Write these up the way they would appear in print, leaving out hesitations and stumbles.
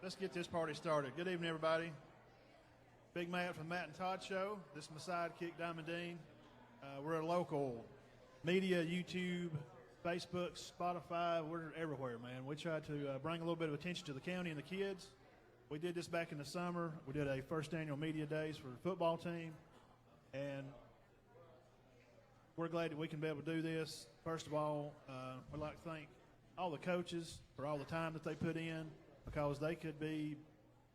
Let's get this party started. Good evening, everybody. Big Matt from the Matt and Todd Show. This is my sidekick, Diamond Dean. We're a local media, YouTube, Facebook, Spotify. We're everywhere, man. We try to bring a little bit of attention to the county and the kids. We did this back in the summer. We did a first annual media days for the football team, and we're glad that we can be able to do this. First of all, we'd like to thank all the coaches for all the time that they put in, because they could be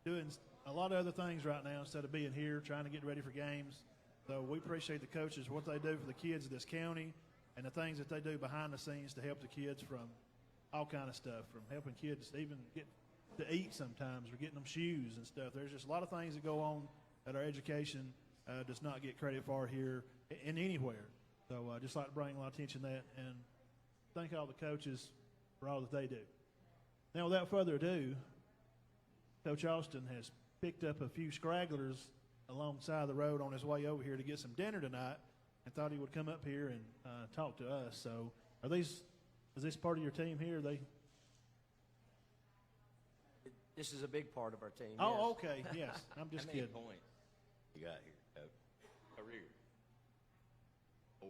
doing a lot of other things right now instead of being here trying to get ready for games. So we appreciate the coaches, what they do for the kids of this county, and the things that they do behind the scenes to help the kids from all kind of stuff, from helping kids even get to eat sometimes, or getting them shoes and stuff. There's just a lot of things that go on that our education does not get credit for here in anywhere. So I just like to bring a lot of attention to that and thank all the coaches for all that they do. Now, without further ado, Coach Austin has picked up a few scragglers alongside the road on his way over here to get some dinner tonight, and thought he would come up here and talk to us. So, is this part of your team here? This is a big part of our team. Oh, yes. okay, yes. I'm just How many kidding. points you got here, Coach? Career. 4.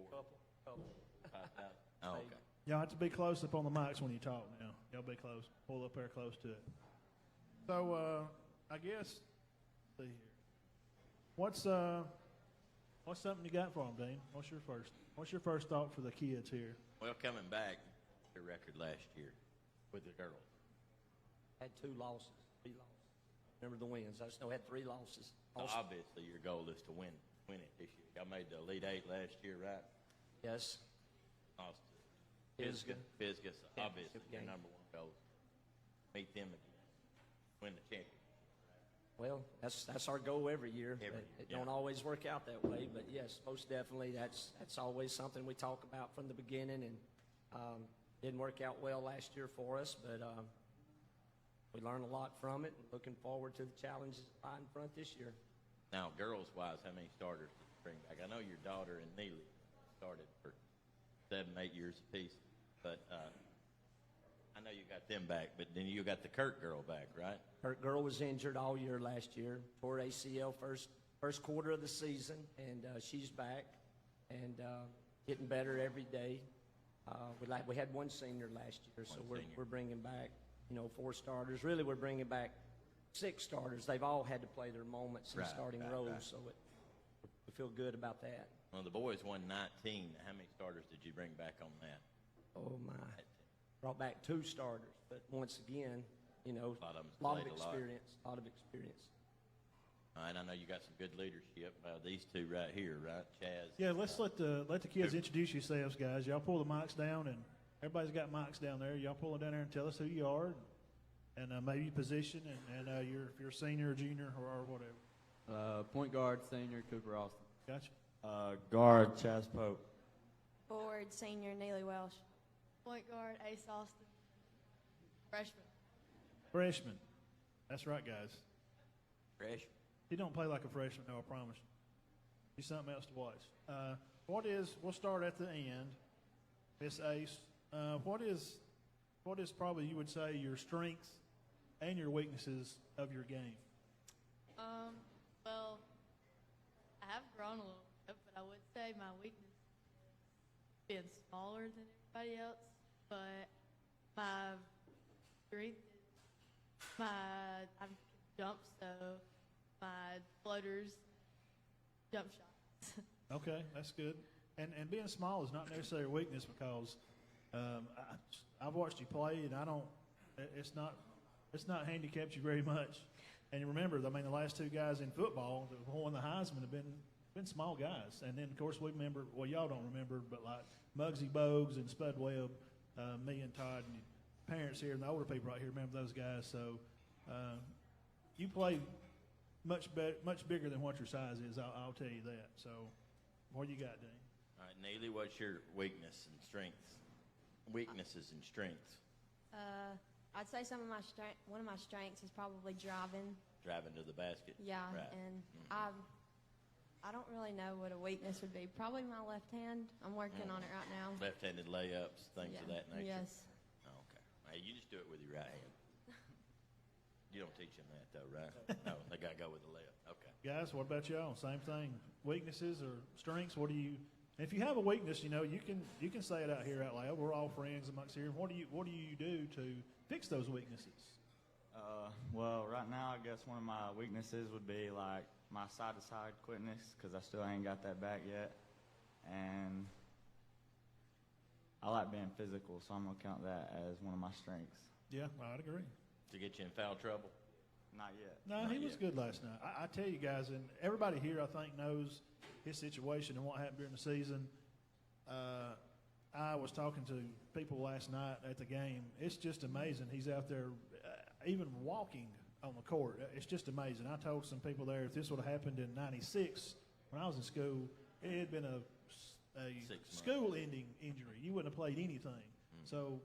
Couple. 5,000. Oh, okay. Y'all have to be close up on the mics when you talk now. Y'all be close. Pull up there close to it. So, I guess, let's see here. What's something you got for them, Dean? What's your first thought for the kids here? Well, coming back, the record last year with the girls. Had 3 losses. Remember the wins. I just know we had 3 losses. So obviously, your goal is to win it this year. Y'all made the Elite 8 last year, right? Yes. Lost to Pisgah. So Yeah, obviously, good your game. number one goal is to meet them again, win the championship. Well, that's our goal every year. Every It year, don't yeah. always work out that way, but yes, most definitely that's always something we talk about from the beginning, and didn't work out well last year for us, but we learned a lot from it, and looking forward to the challenges that lie in front this year. Now, girls-wise, how many starters did you bring back? I know your daughter and Neely started for 7, 8 years apiece, but I know you got them back, but then you got the Kirk girl back, right? Her girl was injured all year last year, tore ACL first quarter of the season, and she's back and getting better every day. We had 1 senior last year, so we're bringing back 4 starters. Really, we're bringing back 6 starters. They've all had to play their moments in starting roles, right. so we feel good about that. Well, the boys won 19. How many starters did you bring back on that? Oh my! Brought back 2 starters, but once again, A lot of them a lot of played a lot. experience, a lot of experience. And I know you got some good leadership. These 2 right here, right, Chaz? Yeah, let's let the kids introduce yourselves, guys. Y'all pull the mics down, and everybody's got mics down there. Y'all pull it down there and tell us who you are, and maybe your position, and if you're a senior or junior or whatever. Point guard, senior, Cooper Austin. Gotcha. Guard, Chaz Pope. Forward, senior, Neely Welsh. Point guard, Ace Austin. Freshman. Freshman. That's right, guys. Fresh. He don't play like a freshman, no, I promise. He's something else to watch. We'll start at the end, Miss Ace. What is probably, you would say, your strengths and your weaknesses of your game? Well, I have grown a little bit, but I would say my weakness is being smaller than everybody else. But my strength is I can jump, so my floaters, jump shots. Okay, that's good. And being small is not necessarily a weakness, because I've watched you play, and it's not handicapped you very much. And you remember, I mean, the last 2 guys in football that won the Heisman have been small guys. And then, of course, we remember, well, y'all don't remember, but like Muggsy Bogues and Spud Webb, me and Todd and parents here and the older people right here remember those guys. So you play much bigger than what your size is, I'll tell you that. So what do you got, Dean? All right, Neely, what's your weakness and strengths? Weaknesses and strengths. I'd say one of my strengths is probably driving. Driving to the basket. Yeah, Right. and I don't really know what a weakness would be. Probably my left hand. I'm working on it right now. Left-handed layups, things of Yeah. that nature. Yes. Oh, okay. Hey, you just do it with your right hand. You don't teach them that, though, right? No, they got to go with the left. Okay. Guys, what about y'all? Same thing. Weaknesses or strengths? What do you? If you have a weakness, you can say it out here out loud. We're all friends amongst here. What do you do to fix those weaknesses? Well, right now, I guess one of my weaknesses would be like my side-to-side quickness, because I still ain't got that back yet. And I like being physical, so I'm going to count that as one of my strengths. Yeah, I'd agree. To get you in foul trouble? Not yet. No, Not he was yet. good last night. I tell you guys, and everybody here, I think, knows his situation and what happened during the season. I was talking to people last night at the game. It's just amazing. He's out there even walking on the court. It's just amazing. I told some people there, if this would have happened in '96 when I was in school, it had been a 6 months. school-ending injury. You wouldn't have played anything. So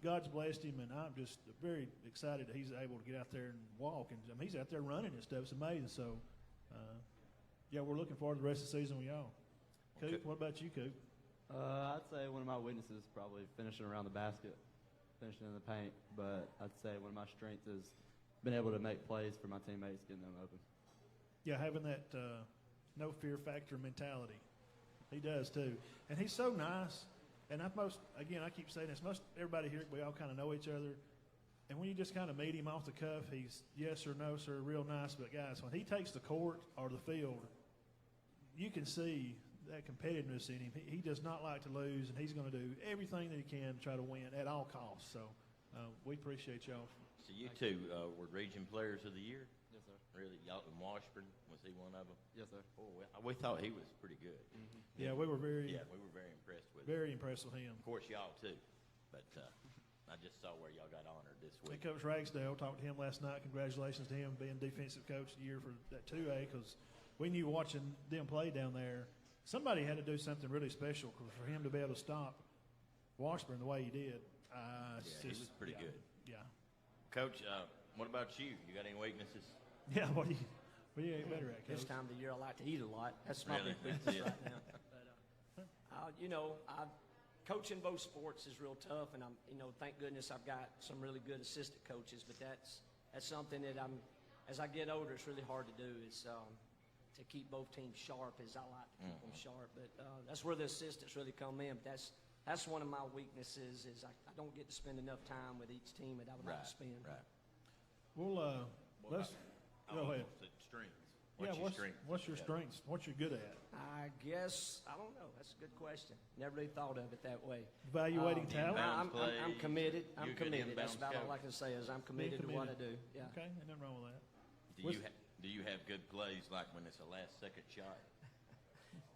God's blessed him, and I'm just very excited that he's able to get out there and walk. And he's out there running and stuff. It's amazing. So, yeah, we're looking forward to the rest of the season with y'all. Coop, Okay. what about you, Coop? I'd say one of my weaknesses is probably finishing around the basket, finishing in the paint. But I'd say one of my strengths is being able to make plays for my teammates, getting them open. Yeah, having that no fear factor mentality. He does too, and he's so nice. And I keep saying this. Most everybody here, we all kind of know each other. And when you just kind of meet him off the cuff, he's yes or no, sir, real nice. But guys, when he takes the court or the field, you can see that competitiveness in him. He does not like to lose, and he's going to do everything that he can to try to win at all costs. So we appreciate y'all. So you two were region players of the year? Yes, sir. Really? Y'all in Washburn? Was he one of them? Yes, sir. Oh, well, we thought he was pretty good. Yeah, we were very impressed with him. very impressed with him. Of course, y'all too. But I just saw where y'all got honored this And week. Coach Ragsdale, talked to him last night. Congratulations to him being defensive coach of the year for that 2A, because we knew watching them play down there, somebody had to do something really special for him to be able to stop Washburn the way he did. He was pretty good. Yeah. Coach, what about you? You got any weaknesses? Yeah, what do you ain't better at, This Coach? time of the year, I like to eat a lot. That's my Really? big weakness Yeah. right now. But, coaching both sports is real tough, and thank goodness I've got some really good assistant coaches. But that's something that as I get older, it's really hard to do. Is to keep both teams sharp, as I like to keep them sharp. But that's where the assistants really come in. But that's one of my weaknesses. Is I don't get to spend enough time with each team that I would like to spend. Right. Well, let's go ahead. Strengths. Yeah, What's your strength? what's your strengths? What you're good at? I guess I don't know. That's a good question. Never really thought of it that way. Evaluating Um, talent. inbound. I'm committed. I'm You're a good committed. That's inbounds about all I coach. can say is I'm committed to what I do. Yeah. Okay, ain't nothing wrong with that. Do you have good plays like when it's a last-second shot?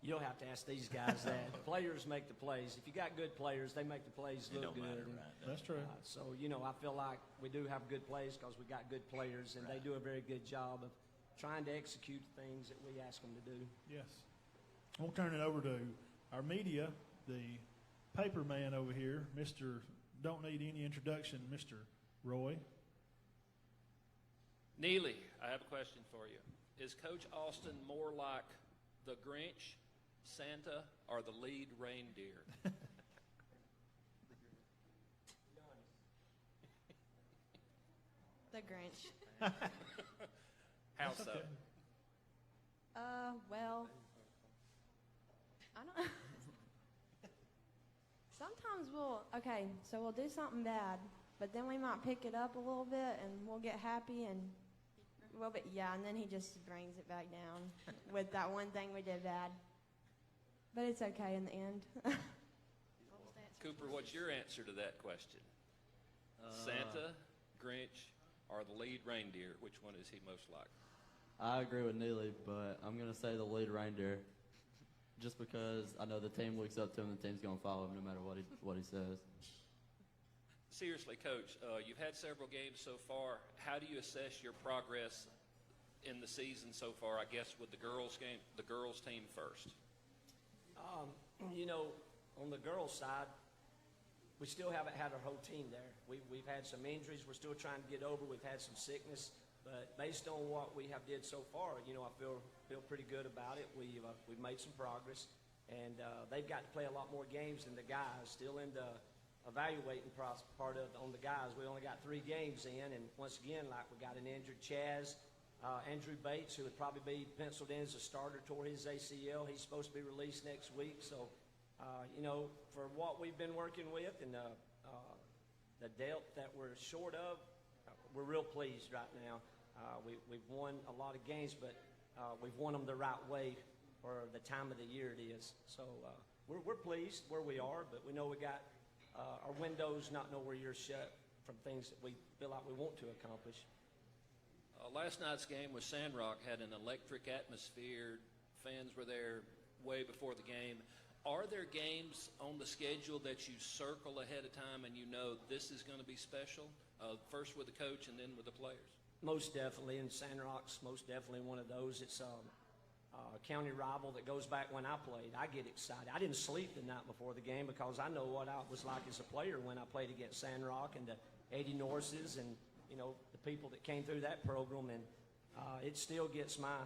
You don't have to ask these guys that. The players make the plays. If you got good players, they make the plays It look don't good. matter, And, right? That's true. so I feel like we do have good plays because we got good players, and they do a very good job of trying to execute things that we ask them to do. Yes. We'll turn it over to our media, the paper man over here, Mr. Don't need any introduction, Mr. Roy. Neely, I have a question for you. Is Coach Austin more like the Grinch, Santa, or the lead reindeer? The Grinch. How That's so? okay. Well, I don't. Sometimes we'll do something bad, but then we might pick it up a little bit and we'll get happy and and then he just brings it back down with that one thing we did bad. But it's okay in the end. Cooper, what's your answer to that question? Santa, Grinch, or the lead reindeer? Which one is he most like? I agree with Neely, but I'm going to say the lead reindeer just because I know the team looks up to him and the team's going to follow him no matter what he says. Seriously, Coach, you've had several games so far. How do you assess your progress in the season so far, I guess, with the girls team first? On the girls' side, we still haven't had our whole team there. We've had some injuries we're still trying to get over. We've had some sickness. But based on what we have did so far, I feel pretty good about it. We've made some progress. And they've got to play a lot more games than the guys. Still in evaluating part of on the guys. We only got 3 games in, and once again, like we got an injured Chaz. Andrew Bates, who would probably be penciled in as a starter, tore his ACL. He's supposed to be released next week. So, for what we've been working with and the depth that we're short of, we're real pleased right now. We've won a lot of games, but we've won them the right way for the time of the year it is. So we're pleased where we are, but we know we got our windows not nowhere near shut from things that we feel like we want to accomplish. Last night's game with Sandrock had an electric atmosphere. Fans were there way before the game. Are there games on the schedule that you circle ahead of time and you know this is going to be special? First with the coach and then with the players? Most definitely, and Sandrock's most definitely one of those. It's a county rival that goes back when I played. I get excited. I didn't sleep the night before the game because I know what I was like as a player when I played against Sandrock and the Eddie Norses and the people that came through that program, and it still gets my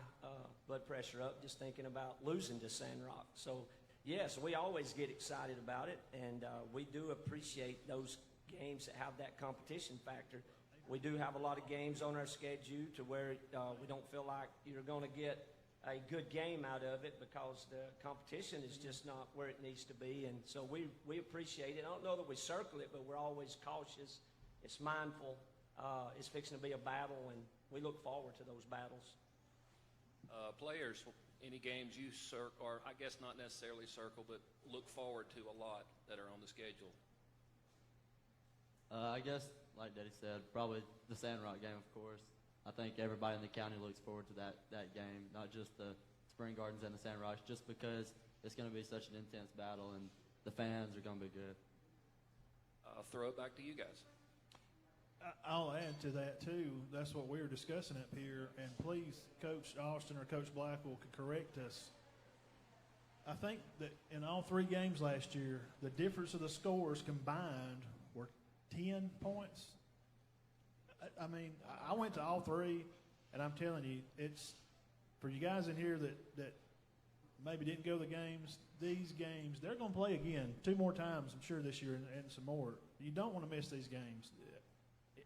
blood pressure up just thinking about losing to Sandrock. So, yes, we always get excited about it, and we do appreciate those games that have that competition factor. We do have a lot of games on our schedule to where we don't feel like you're going to get a good game out of it because the competition is just not where it needs to be, and so we appreciate it. I don't know that we circle it, but we're always cautious. It's mindful. It's fixing to be a battle, and we look forward to those battles. Players, any games you circle, or I guess not necessarily circle, but look forward to a lot that are on the schedule? I guess, like Daddy said, probably the Sandrock game, of course. I think everybody in the county looks forward to that game, not just the Spring Gardens and the Sandrocks, just because it's going to be such an intense battle, and the fans are going to be good. I'll throw it back to you guys. I'll add to that, too. That's what we were discussing up here. And please, Coach Austin or Coach Blackwell could correct us. I think that in all 3 games last year, the difference of the scores combined were 10 points. I mean, I went to all 3, and I'm telling you, it's for you guys in here that maybe didn't go to the games, these games, they're going to play again 2 more times, I'm sure, this year and some more. You don't want to miss these games.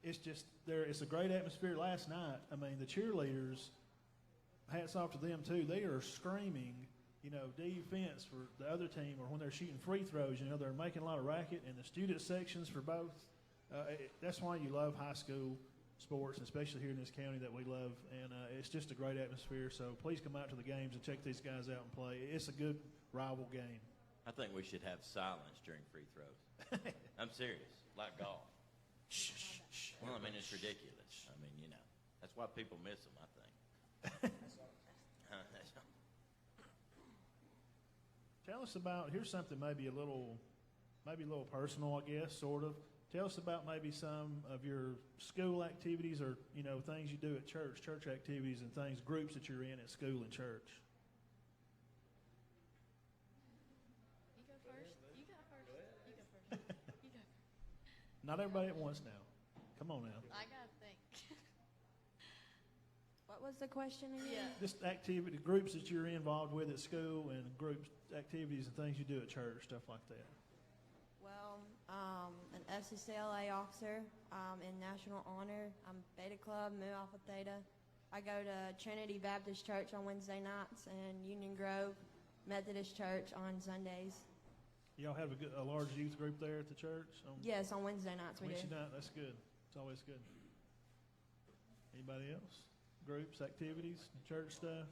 It's just it's a great atmosphere. Last night, I mean, the cheerleaders, hats off to them too. They are screaming, defense for the other team, or when they're shooting free throws, they're making a lot of racket. And the student sections for both. That's why you love high school sports, and especially here in this county that we love. And it's just a great atmosphere. So please come out to the games and check these guys out and play. It's a good rival game. I think we should have silence during free throws. I'm serious, like golf. Shh, shh, shh. Well, I mean, it's ridiculous. I mean, that's why people miss them, I think. Tell us about, here's something maybe a little personal, I guess, sort of. Tell us about maybe some of your school activities or, things you do at church activities and things, groups that you're in at school and church. You go first. You go first. You go first. You go first. Not everybody at once now. Come on now. I gotta think. What was the question again? Yeah. Just activity, groups that you're involved with at school and groups, activities and things you do at church, stuff like that. Well, an FCCLA officer in National Honor. I'm Beta Club, Mu Alpha Theta. I go to Trinity Baptist Church on Wednesday nights and Union Grove Methodist Church on Sundays. Y'all have a large youth group there at the church? Yes, on Wednesday nights we do. Wednesday night, that's good. It's always good. Anybody else? Groups, activities, church stuff?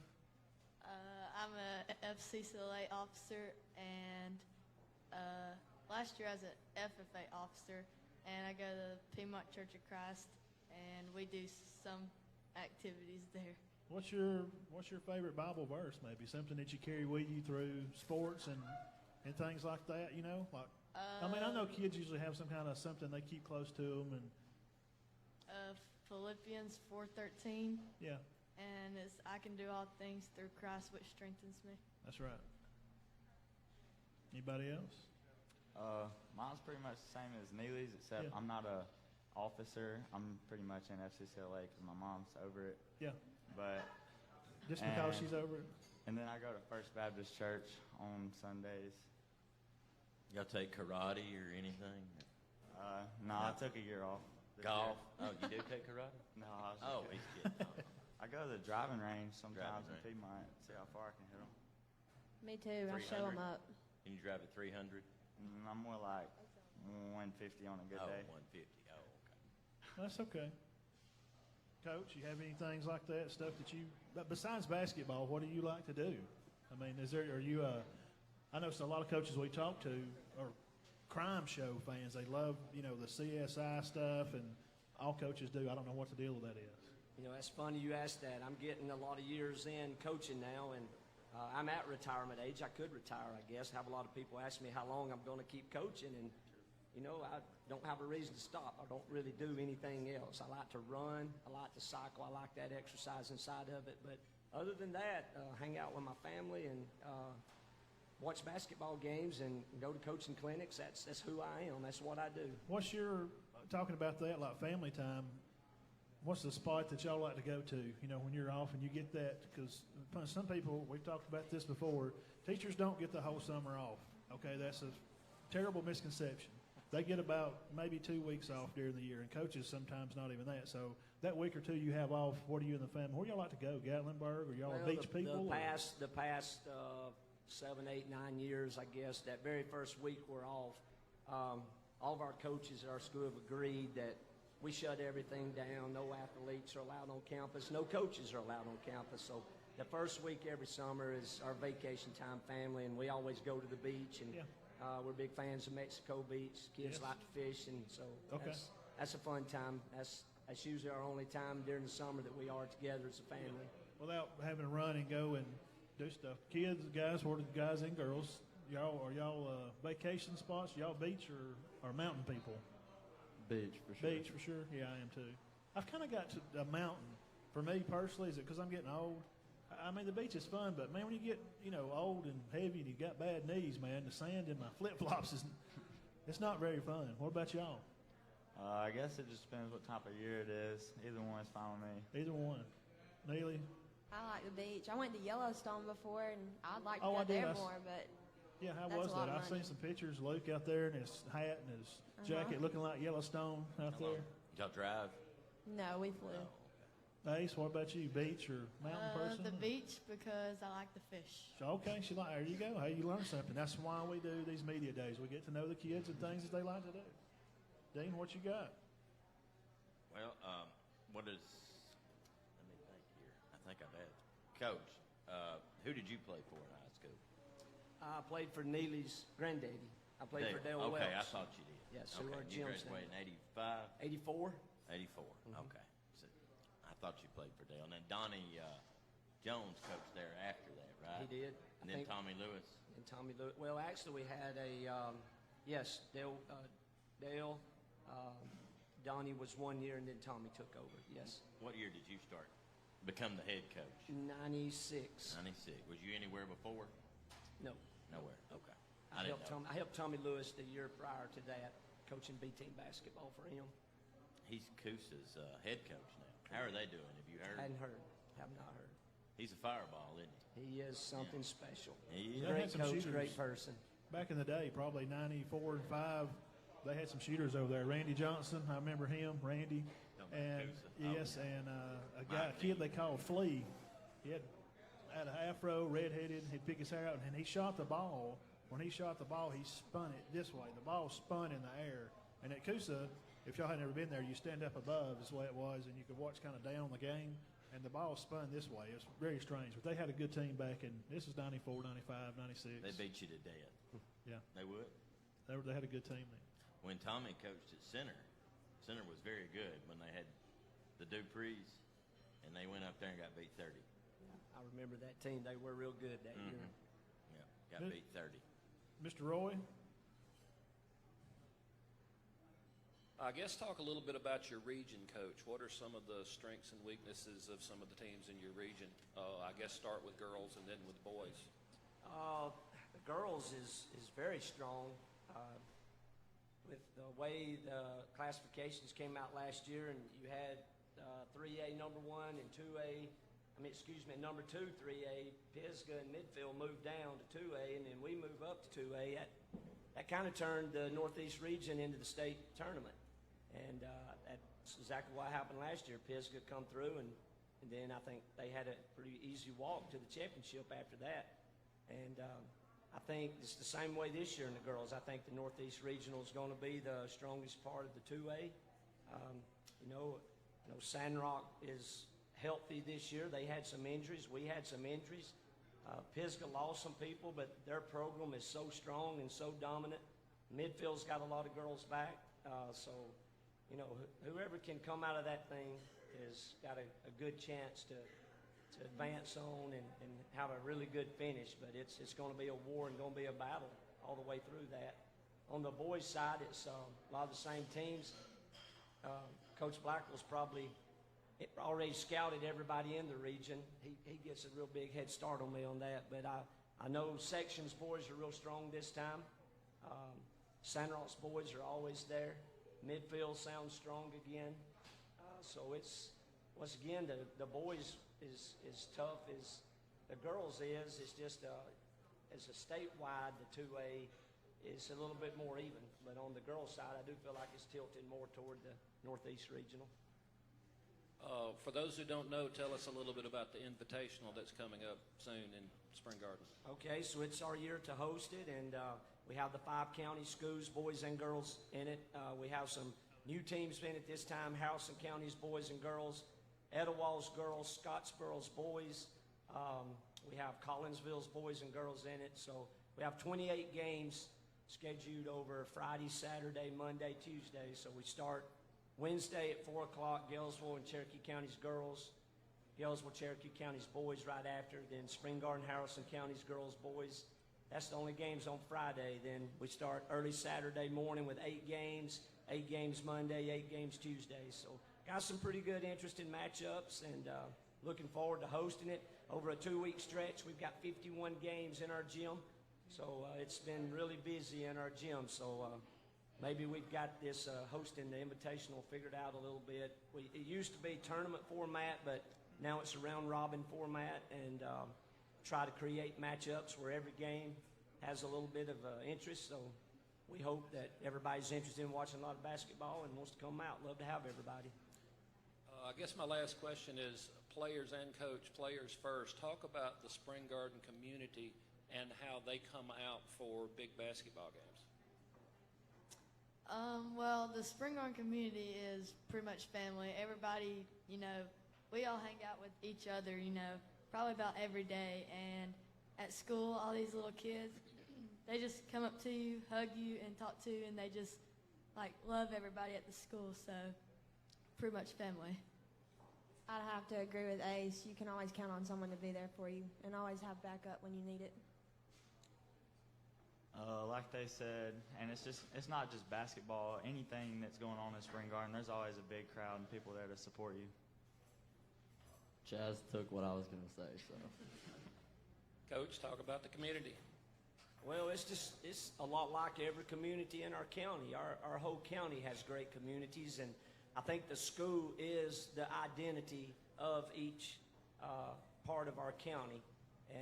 I'm a FCCLA officer, and last year I was an FFA officer, and I go to Piedmont Church of Christ, and we do some activities there. What's your favorite Bible verse? Maybe something that you carry with you through sports and things like that. Like I mean, I know kids usually have some kind of something they keep close to them, and Philippians 4:13. Yeah. And it's I can do all things through Christ which strengthens me. That's right. Anybody else? Mine's pretty much the same as Neely's, except Yeah. I'm not a officer. I'm pretty much in FCCLA because my mom's over it. Yeah. But Just because she's over it? And then I go to First Baptist Church on Sundays. Y'all take karate or anything? No, I took a year off. this Golf. year. Oh, you do take karate? No, I was Oh, just he's kidding. kidding. I go to the driving range sometimes Driving in Piedmont, see how far I can hit them. Me too. I show 300? them up. Can you drive at 300? I'm more like 150 on a good Oh, day. 150. Oh, okay. That's okay. Coach, you have any things like that, stuff that you, but besides basketball, what do you like to do? I mean, are you, I know a lot of coaches we talk to are crime show fans. They love, the CSI stuff, and all coaches do. I don't know what the deal with that is. That's funny you asked that. I'm getting a lot of years in coaching now, and I'm at retirement age. I could retire, I guess. Have a lot of people ask me how long I'm going to keep coaching, and I don't have a reason to stop. I don't really do anything else. I like to run. I like to cycle. I like that exercise inside of it. But other than that, hang out with my family and watch basketball games and go to coaching clinics. That's who I am. That's what I do. What's your, talking about that, like family time, what's the spot that y'all like to go to, when you're off and you get that? Because some people, we've talked about this before, teachers don't get the whole summer off. Okay, that's a terrible misconception. They get about maybe 2 weeks off during the year, and coaches sometimes not even that. So that week or two you have off, what do you and the family, where y'all like to go? Gatlinburg, or y'all Well, beach people? The past 7, 8, 9 years, I guess, that very first week we're off, all of our coaches at our school have agreed that we shut everything down. No athletes are allowed on campus. No coaches are allowed on campus. So the first week every summer is our vacation time family, and we always go to the beach. And Yeah. we're big fans of Mexico Beach. Kids Yes. like to fish, and so Okay. that's a fun time. That's usually our only time during the summer that we are together as a family. Without having to run and go and do stuff. Kids, guys, what are the guys and girls? Are y'all vacation spots? Y'all beach or mountain people? Beach, for sure. Beach for sure. Yeah, I am too. I've kind of got to a mountain. For me personally, is it because I'm getting old? I mean, the beach is fun, but man, when you get old and heavy and you got bad knees, man, the sand in my flip flops it's not very fun. What about y'all? I guess it just depends what type of year it is. Either one's fine with me. Either one. Neely? I like the beach. I went to Yellowstone before, and I'd like to Oh, go I did. there more, but Yeah, how That's was a lot that? of I've seen money. some pictures. Luke out there in his hat and his jacket, looking like Yellowstone out How long? there. Did y'all drive? no, we flew. Ace, what about you? Beach or mountain person? The beach because I like to fish. So, okay, there you go. Hey, you learn something. That's why we do these media days. We get to know the kids and things that they like to do. Dean, what you got? Well, what is? Let me think here. I think I've had Coach. Who did you play for in high school? I played for Neely's granddaddy. I played for Dale Okay, I Welch. thought you did. Yes, okay. who are You Jim's graduated in 85, 84. 84. Okay. So I thought you played for Dale. And then Donnie Jones coached there after that, right? He did. And then Tommy Lewis. And Tommy Lewis. Well, actually, we had yes, Dale, Donnie was 1 year, and then Tommy took over. Yes. What year did you start? Become the head coach? 96. 96. Was you anywhere before? No. Nowhere. Okay. I didn't helped, know. I helped Tommy Lewis the year prior to that, coaching B-team basketball for him. He's Coosa's head coach now. How are they doing? Have you heard? Hadn't heard. Have not heard. He's a fireball, isn't He is something special. he? He is. They Great had some coach, shooters. great person. Back in the day, probably 94 and 5, they had some shooters over there. Randy Johnson, I remember him, Randy. Talking about And Coosa. yes, and a kid they called Flea. He had an afro, redheaded. He'd pick his hair out, and he shot the ball. When he shot the ball, he spun it this way. The ball spun in the air. And at Coosa, if y'all had never been there, you stand up above is the way it was, and you could watch kind of down the game. And the ball spun this way. It was very strange. But they had a good team back in, this is 94, 95, 96. They beat you to death. Yeah, They would. they had a good team then. When Tommy coached at Center was very good when they had the Duprees, and they went up there and got beat 30. I remember that team. They were real good that year. Yeah, got Good. beat 30. Mr. Roy? I guess talk a little bit about your region, Coach. What are some of the strengths and weaknesses of some of the teams in your region? I guess start with girls and then with boys. The girls is very strong. With the way the classifications came out last year, and you had 3A number 1 and 2A, number 2, 3A, Pisgah and Midfield moved down to 2A, and then we move up to 2A. that kind of turned the Northeast region into the state tournament. And that's exactly what happened last year. Pisgah come through, and then I think they had a pretty easy walk to the championship after that. And I think it's the same way this year in the girls. I think the Northeast Regional is going to be the strongest part of the 2A. You know, Sandrock is healthy this year. They had some injuries. We had some injuries. Pisgah lost some people, but their program is so strong and so dominant. Midfield's got a lot of girls back. So, you know, whoever can come out of that thing has got a good chance to advance on and have a really good finish. But it's going to be a war and going to be a battle all the way through that. On the boys' side, it's a lot of the same teams. Coach Blackwell's probably already scouted everybody in the region. He gets a real big head start on me on that. But I know sections boys are real strong this time. Sandrock's boys are always there. Midfield sounds strong again. So it's, once again, the boys is tough as the girls is. It's just as a statewide, the 2A is a little bit more even. But on the girls' side, I do feel like it's tilted more toward the Northeast Regional. For those who don't know, tell us a little bit about the Invitational that's coming up soon in Spring Garden. Okay, so it's our year to host it, and we have the 5 county schools, boys and girls, in it. We have some new teams in it this time, Harrison County's boys and girls, Etowah's girls, Scottsboro's boys. We have Collinsville's boys and girls in it. So we have 28 games scheduled over Friday, Saturday, Monday, Tuesday. So we start Wednesday at 4 o'clock, Galesville and Cherokee County's girls, Galesville, Cherokee County's boys right after, then Spring Garden, Harrison County's girls, boys. That's the only games on Friday. Then we start early Saturday morning with 8 games, 8 games Monday, 8 games Tuesday. So got some pretty good interesting matchups, and looking forward to hosting it. Over a 2-week stretch, we've got 51 games in our gym. So it's been really busy in our gym. So maybe we've got this hosting the Invitational figured out a little bit. It used to be tournament format, but now it's a round-robin format, and try to create matchups where every game has a little bit of interest. So we hope that everybody's interested in watching a lot of basketball and wants to come out. Love to have everybody. I guess my last question is players and coach, players first. Talk about the Spring Garden community and how they come out for big basketball games. Well, the Spring Garden community is pretty much family. Everybody, you know, we all hang out with each other, you know, probably about every day. And at school, all these little kids, they just come up to you, hug you, and talk to you, and they just, like, love everybody at the school. So pretty much family. I'd have to agree with Ace. You can always count on someone to be there for you and always have backup when you need it. Like they said, and it's not just basketball. Anything that's going on in Spring Garden, there's always a big crowd and people there to support you. Chaz took what I was going to say, so. Coach, talk about the community. Well, it's a lot like every community in our county. Our whole county has great communities, and I think the school is the identity of each part of our county.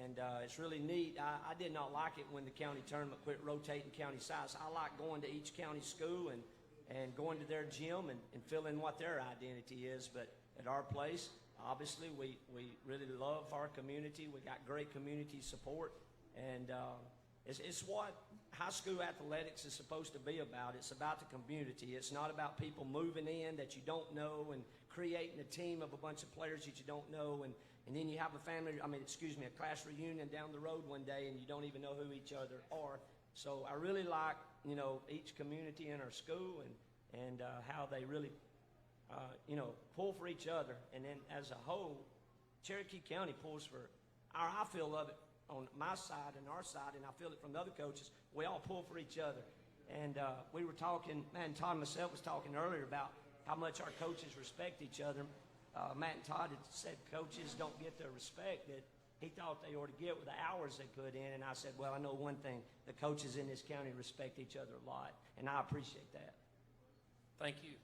And it's really neat. I did not like it when the county tournament quit rotating county sides. I like going to each county school and going to their gym and feeling what their identity is. But at our place, obviously, we really love our community. We got great community support. And it's what high school athletics is supposed to be about. It's about the community. It's not about people moving in that you don't know and creating a team of a bunch of players that you don't know, and then you have a class reunion down the road one day and you don't even know who each other are. So I really like, you know, each community in our school and how they really, pull for each other. And then as a whole, Cherokee County pulls for I feel of it on my side and our side, and I feel it from the other coaches. We all pull for each other. And we were talking, Todd and myself was talking earlier about how much our coaches respect each other. Matt and Todd had said coaches don't get the respect that he thought they ought to get with the hours they put in. And I said, well, I know one thing. The coaches in this county respect each other a lot, and I appreciate that. Thank you.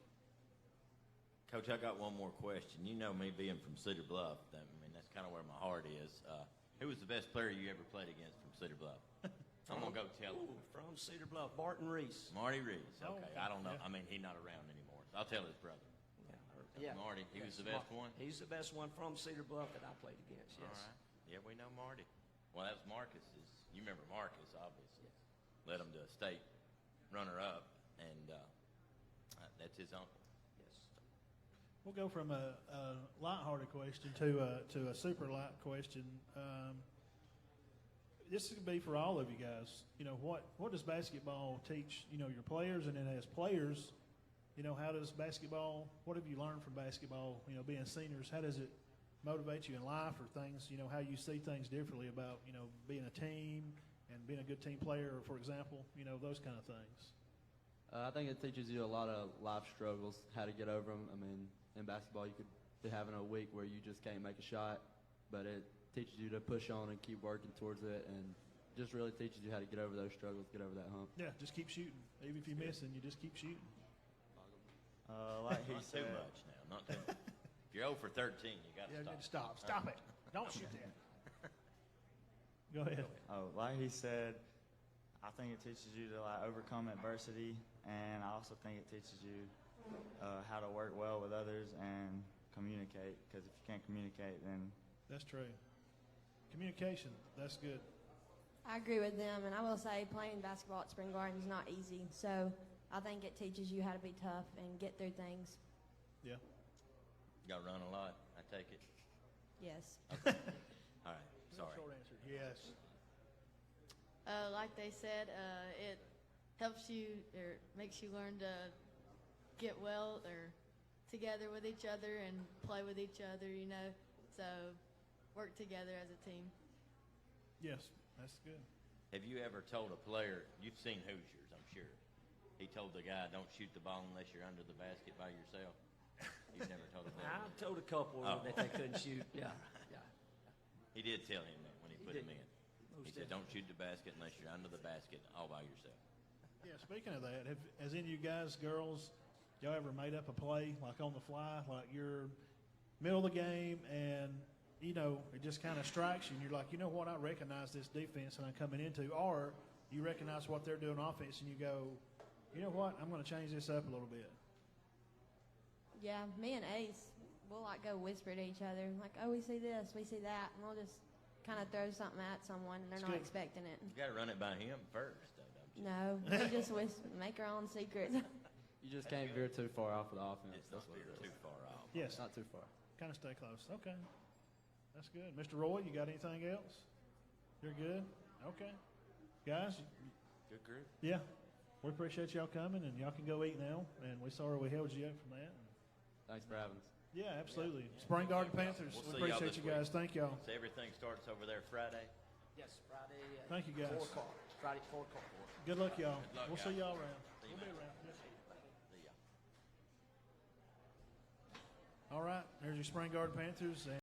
Coach, I got one more question. You know me being from City Bluff. I mean, that's kind of where my heart is. Who was the best player you ever played against from City Bluff? I'm gonna go tell him. From Cedar Bluff, Barton Reese. Marty Reese. Oh, Okay, okay. I don't know. Yeah. I mean, he's not around anymore. So I'll tell his brother. Yeah. Marty, he was Yes, the best one? He's the best one from Cedar Bluff that I played against, yes. All right. Yeah, we know Marty. Well, that was Marcus's. You remember Marcus, obviously. Yes. Led him to a state runner-up, and that's his uncle. Yes. We'll go from a lighthearted question to a super light question. This could be for all of you guys. You know, what does basketball teach, your players? And then as players, how does basketball, what have you learned from basketball, being seniors? How does it motivate you in life or things, how you see things differently about, being a team and being a good team player, for example, those kind of things? I think it teaches you a lot of life struggles, how to get over them. I mean, in basketball, you could be having a week where you just can't make a shot, but it teaches you to push on and keep working towards it, and just really teaches you how to get over those struggles, get over that hump. Yeah, just keep shooting. Even if you're missing, you just keep shooting. Like he Not too said, much now. Not too much. If you're 0 for 13, you got to Yeah, stop. stop it. Don't shoot that. Go ahead. like he said, I think it teaches you to overcome adversity, and I also think it teaches you how to work well with others and communicate. Because if you can't communicate, then That's true. Communication, that's good. I agree with them, and I will say playing basketball at Spring Garden is not easy. So I think it teaches you how to be tough and get through things. Yeah. You got to run a lot, I take it. Yes. All right, sorry. Short answer, yes. Like they said, it helps you or makes you learn to get well or together with each other and play with each other, so work together as a team. Yes, that's good. Have you ever told a player, you've seen Hoosiers, I'm sure. He told the guy, don't shoot the ball unless you're under the basket by yourself. You've never told him that? I've told a couple that they couldn't shoot. Yeah. He did tell him that when he put did. him in. Most He said, don't shoot the basket unless you're under the basket all by yourself. Yeah, speaking of that, has any of you guys, girls, y'all ever made up a play, like on the fly, like you're middle of the game and, it just kind of strikes you and you're like, you know what, I recognize this defense that I'm coming into, or you recognize what they're doing offense and you go, you know what, I'm going to change this up a little bit. Yeah, me and Ace, we'll go whisper to each other, like, oh, we see this, we see that, and we'll just kind of throw something at someone and they're That's not good. expecting it. You got to run it by him first, though, don't you? No, we just make our own secrets. You just can't veer too far off of the offense. It's That's not what it too is. far off. Yes, Not too far. kind of stay close. Okay, that's good. Mr. Roy, you got anything else? You're good? Okay. Guys, Good group. yeah, we appreciate y'all coming, and y'all can go eat now, and we're sorry we held you up from that. Thanks for having us. Yeah, absolutely. Spring Garden Panthers, We'll we see y'all appreciate this you guys. Thank y'all. So everything starts over there Friday? Yes, Friday. Thank you, guys. 4 o'clock. Friday, 4 o'clock. Good luck, y'all. Good luck, We'll see guys. y'all around. See you, We'll be man. around. Yes. See ya. All right, there's your Spring Garden Panthers.